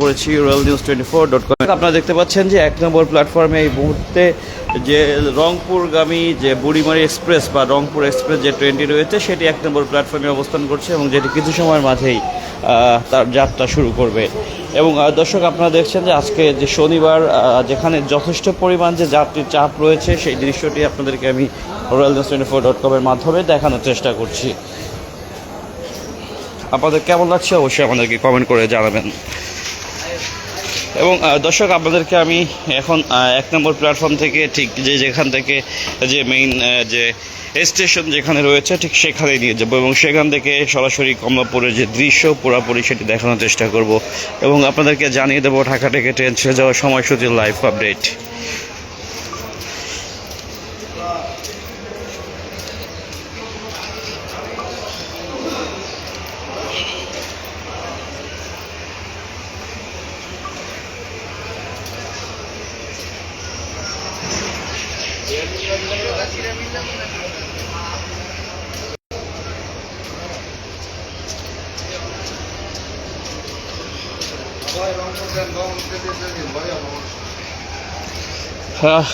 করেছি royalnews24.com। আপনারা দেখতে পাচ্ছেন যে 1 নম্বর প্ল্যাটফর্মে এই মুহূর্তে যে রংপুরগামী যে বুড়িমারি এক্সপ্রেস বা রংপুর এক্সপ্রেস যে ট্রেনটি রয়েছে সেটি 1 নম্বর প্ল্যাটফর্মে অবস্থান করছে এবং যেটি কিছু সময়ের মাঝেই তার যাত্রা শুরু করবে। এবং দর্শক, আপনারা দেখছেন যে আজকে যে শনিবার, যেখানে যথেষ্ট পরিমাণ যে যাত্রীর চাপ রয়েছে সেই দৃশ্যটি আপনাদেরকে আমি royalnews24.com এর মাধ্যমে দেখানোর চেষ্টা করছি। আপনাদের কেমন লাগছে অবশ্যই আমাদেরকে কমেন্ট করে জানাবেন। এবং দর্শক, আপনাদেরকে আমি এখন 1 নম্বর প্ল্যাটফর্ম থেকে ঠিক যেখান থেকে যে মেইন যে স্টেশন যেখানে রয়েছে ঠিক সেখানেই নিয়ে যাবো এবং সেখান থেকে সরাসরি কমলাপুরের যে দৃশ্য পুরোপুরি সেটি দেখানোর চেষ্টা করব এবং আপনাদেরকে জানিয়ে দেবো ঢাকা থেকে ট্রেন ছেড়ে যাওয়ার সময়সূচির লাইভ আপডেট।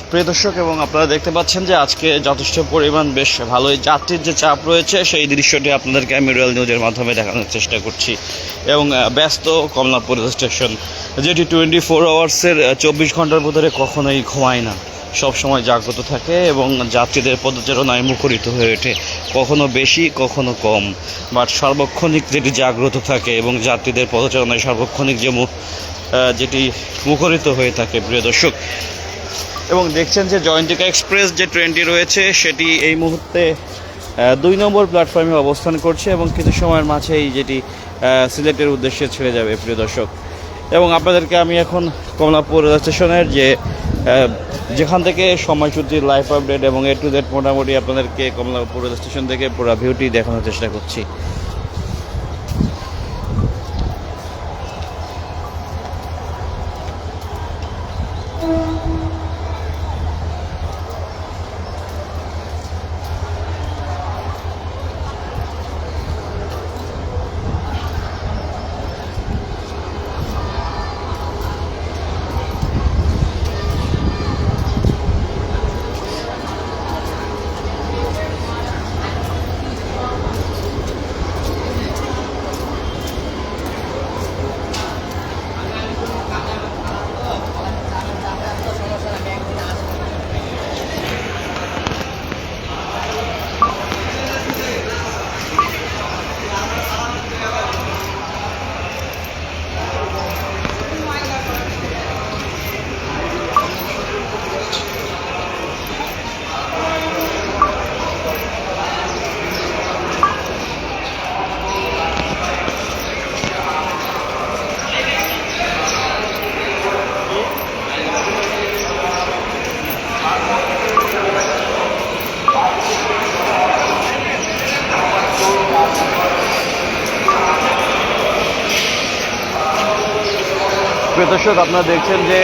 প্রিয় দর্শক, এবং আপনারা দেখতে পাচ্ছেন যে আজকে যথেষ্ট পরিমাণ বেশ ভালোই যাত্রীর যে চাপ রয়েছে সেই দৃশ্যটি আপনাদেরকে আমি রয়্যাল নিউজের মাধ্যমে দেখানোর চেষ্টা করছি। এবং ব্যস্ত কমলাপুর স্টেশন, যেটি 24 আওয়ার্সের 24 ঘন্টার ভিতরে কখনোই ঘুমায় না, সব সময় জাগ্রত থাকে এবং যাত্রীদের পদচারণায় মুখরিত হয়ে ওঠে, কখনো বেশি কখনো কম, বাট সার্বক্ষণিক যেটি জাগ্রত থাকে এবং যাত্রীদের পদচারণায় সার্বক্ষণিক যেটি মুখরিত হয়ে থাকে। প্রিয় দর্শক, এবং দেখছেন যে জয়ন্তিকা এক্সপ্রেস যে ট্রেনটি রয়েছে সেটি এই মুহূর্তে 2 নম্বর প্ল্যাটফর্মে অবস্থান করছে এবং কিছু সময়ের মাঝেই যেটি সিলেটের উদ্দেশ্যে ছেড়ে যাবে। প্রিয় দর্শক, এবং আপনাদেরকে আমি এখন কমলাপুর স্টেশনের যেখান থেকে সময়সূচির লাইভ আপডেট এবং A to Z মোটামুটি আপনাদেরকে কমলাপুর স্টেশন থেকে পুরো ভিউটি দেখানোর চেষ্টা করছি। দর্শক, আপনারা দেখছেন যে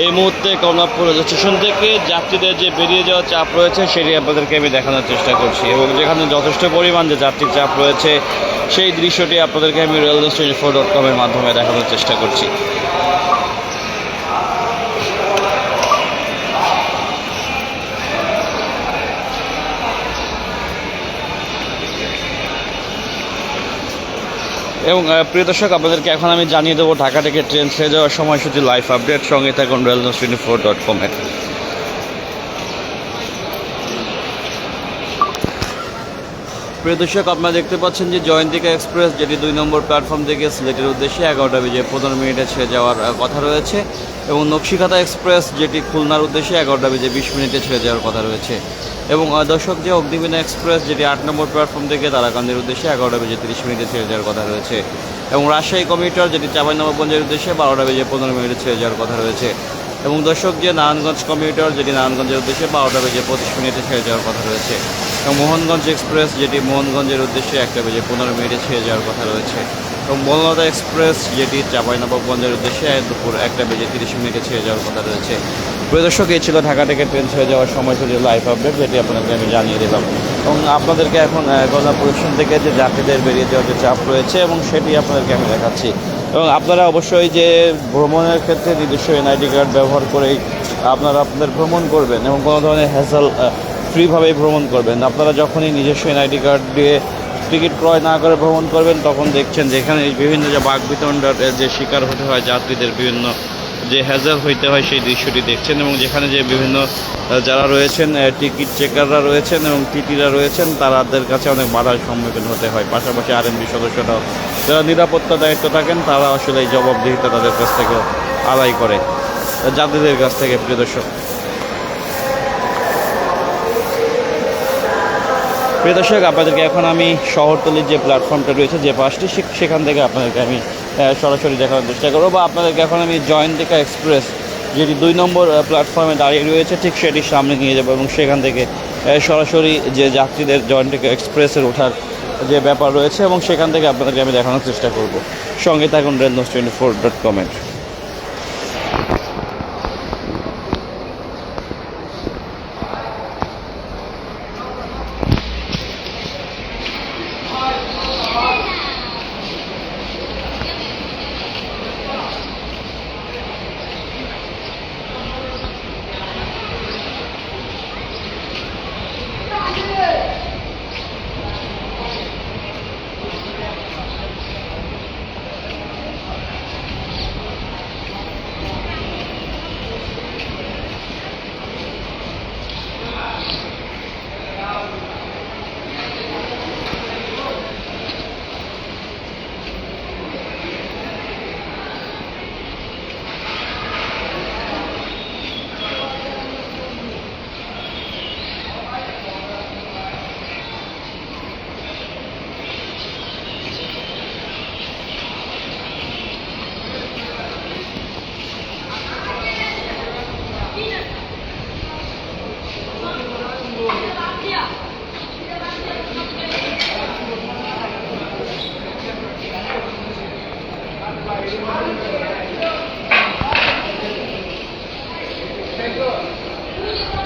এই মুহূর্তে কমলাপুর স্টেশন থেকে যাত্রীদের যে বেরিয়ে যাওয়ার চাপ রয়েছে সেটি আপনাদেরকে আমি দেখানোর চেষ্টা করছি এবং যেখানে যথেষ্ট পরিমাণ যে যাত্রীর চাপ রয়েছে সেই দৃশ্যটি আপনাদেরকে আমি royalnews24.com এর মাধ্যমে দেখানোর চেষ্টা করছি। এবং প্রিয় দর্শক, আপনাদেরকে এখন আমি জানিয়ে দেবো ঢাকা থেকে ট্রেন ছেড়ে যাওয়ার সময়সূচি লাইভ আপডেট। সঙ্গে থাকুন royalnews24.com এর। প্রিয় দর্শক, আপনারা দেখতে পাচ্ছেন যে জয়ন্তিকা এক্সপ্রেস যেটি 2 নম্বর প্ল্যাটফর্ম থেকে সিলেটের উদ্দেশ্যে 11:15 ছেড়ে যাওয়ার কথা রয়েছে এবং নকশিকাতা এক্সপ্রেস যেটি খুলনার উদ্দেশ্যে 11:20 ছেড়ে যাওয়ার কথা রয়েছে। এবং দর্শক, যে অগ্নিবীণা এক্সপ্রেস যেটি 8 নম্বর প্ল্যাটফর্ম থেকে তারাকান্দির উদ্দেশ্যে 11:30 ছেড়ে যাওয়ার কথা রয়েছে এবং রাজশাহী কমিউটার যেটি চাঁপাইনবাবগঞ্জের উদ্দেশ্যে 12:15 ছেড়ে যাওয়ার কথা রয়েছে। এবং দর্শক, যে নারায়ণগঞ্জ কমিউটার যেটি নারায়ণগঞ্জের উদ্দেশ্যে 12:25 ছেড়ে যাওয়ার কথা রয়েছে এবং মোহনগঞ্জ এক্সপ্রেস যেটি মোহনগঞ্জের উদ্দেশ্যে 1:15 ছেড়ে যাওয়ার কথা রয়েছে এবং বলনাথা এক্সপ্রেস যেটি চাঁপাইনবাবগঞ্জের উদ্দেশ্যে দুপুর 1:30 ছেড়ে যাওয়ার কথা রয়েছে। প্রিয় দর্শক, এই ছিল ঢাকা থেকে ট্রেন ছেড়ে যাওয়ার সময়সূচির লাইভ আপডেট, যেটি আপনাদেরকে আমি জানিয়ে দিলাম। এবং আপনাদেরকে এখন কমলাপুর স্টেশন থেকে যে যাত্রীদের বেরিয়ে যাওয়ার যে চাপ রয়েছে এবং সেটি আপনাদেরকে আমি দেখাচ্ছি। এবং আপনারা অবশ্যই যে ভ্রমণের ক্ষেত্রে নিজস্ব এনআইডি কার্ড ব্যবহার করেই আপনারা আপনাদের ভ্রমণ করবেন এবং কোনো ধরনের হ্যাসেল ফ্রিভাবেই ভ্রমণ করবেন। আপনারা যখনই নিজস্ব এনআইডি কার্ড দিয়ে টিকিট ক্রয় না করে ভ্রমণ করবেন তখন দেখছেন যে এখানে বিভিন্ন যে বাকবিতণ্ডার যে শিকার হতে হয় যাত্রীদের, বিভিন্ন যে হ্যাজেল হইতে হয় সেই দৃশ্যটি দেখছেন। এবং যেখানে যে বিভিন্ন যারা রয়েছেন টিকিট চেকাররা রয়েছেন এবং টিটিরা রয়েছেন তাদের কাছে অনেক বাধার সম্মুখীন হতে হয়। পাশাপাশি আরএনবি সদস্যরাও যারা নিরাপত্তা দায়িত্ব থাকেন তারা আসলে এই জবাবদিহিতা তাদের কাছ থেকে আদায় করে যাত্রীদের কাছ থেকে। প্রিয় দর্শক, আপনাদেরকে এখন আমি শহরতলির যে প্ল্যাটফর্মটা রয়েছে যে পাশটি সেখান থেকে আপনাদেরকে আমি সরাসরি দেখানোর চেষ্টা করবো, বা আপনাদেরকে এখন আমি জয়ন্তিকা এক্সপ্রেস যেটি 2 নম্বর প্ল্যাটফর্মে দাঁড়িয়ে রয়েছে ঠিক সেটির সামনে নিয়ে যাবো এবং সেখান থেকে সরাসরি যে যাত্রীদের জয়ন্তিকা এক্সপ্রেসের ওঠার যে ব্যাপার রয়েছে এবং সেখান থেকে আপনাদেরকে আমি দেখানোর চেষ্টা করব। সঙ্গে থাকুন rednews24.com।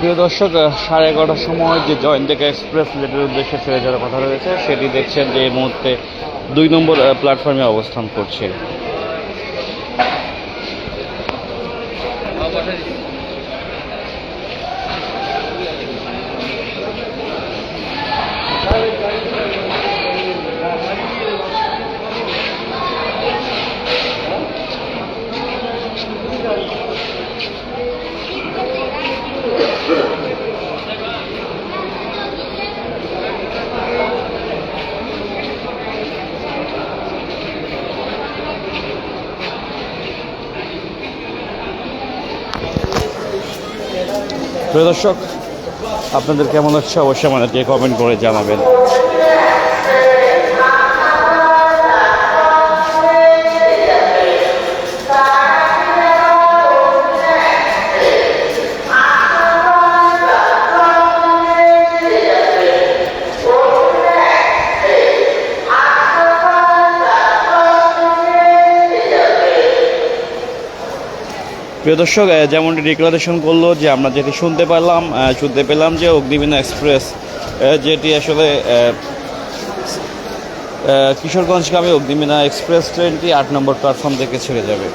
প্রিয় দর্শক, 11:30টার সময় যে জয়ন্তিকা এক্সপ্রেস যেটির উদ্দেশ্যে ছেড়ে যাওয়ার কথা রয়েছে সেটি দেখছেন যে এই মুহূর্তে 2 নম্বর প্ল্যাটফর্মে অবস্থান করছে। প্রিয় দর্শক, আপনাদের কেমন হচ্ছে অবশ্যই আমাদেরকে কমেন্ট করে জানাবেন। প্রিয় দর্শক, যেমনটি ডিক্লারেশন করলো যে আমরা যেটি শুনতে পেলাম যে অগ্নিবীণা এক্সপ্রেস যেটি আসলে কিশোরগঞ্জগামী অগ্নিবীণা এক্সপ্রেস ট্রেনটি 8 নম্বর প্ল্যাটফর্ম থেকে ছেড়ে যাবে।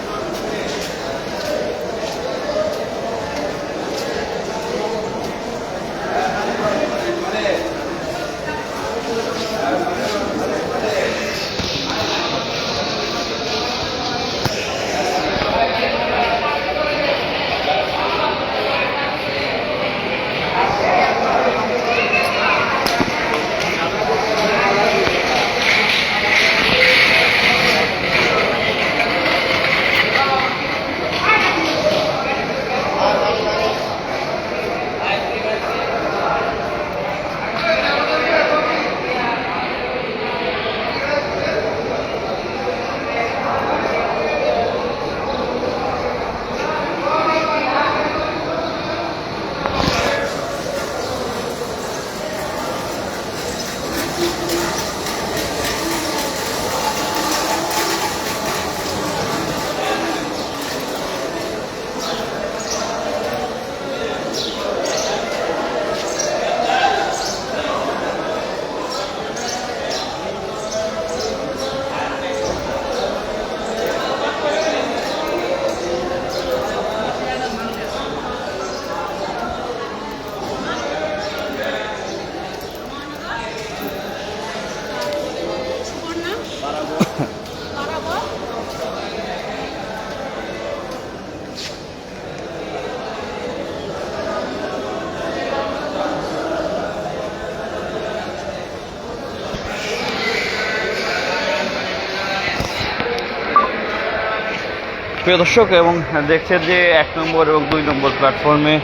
প্রিয় দর্শক, এবং দেখছেন যে 1 নম্বর এবং 2 নম্বর প্ল্যাটফর্মে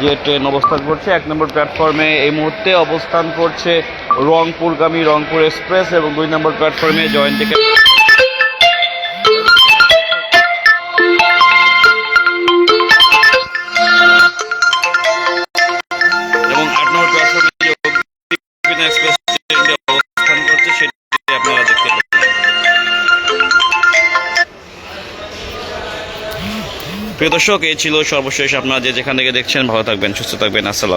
যে ট্রেন অবস্থান করছে। 1 নম্বর প্ল্যাটফর্মে এই মুহূর্তে অবস্থান করছে রংপুরগামী রংপুর এক্সপ্রেস, এবং 2 নম্বর প্ল্যাটফর্মে জয়ন্তিকা এবং 8 নম্বর প্ল্যাটফর্মে এক্সপ্রেস ট্রেনটি অবস্থান করছে, সেটি আপনারা দেখতে পাচ্ছেন। প্রিয় দর্শক, এই ছিল সর্বশেষ। আপনারা যে যেখান থেকে দেখছেন ভালো থাকবেন, সুস্থ থাকবেন। আসসালাম।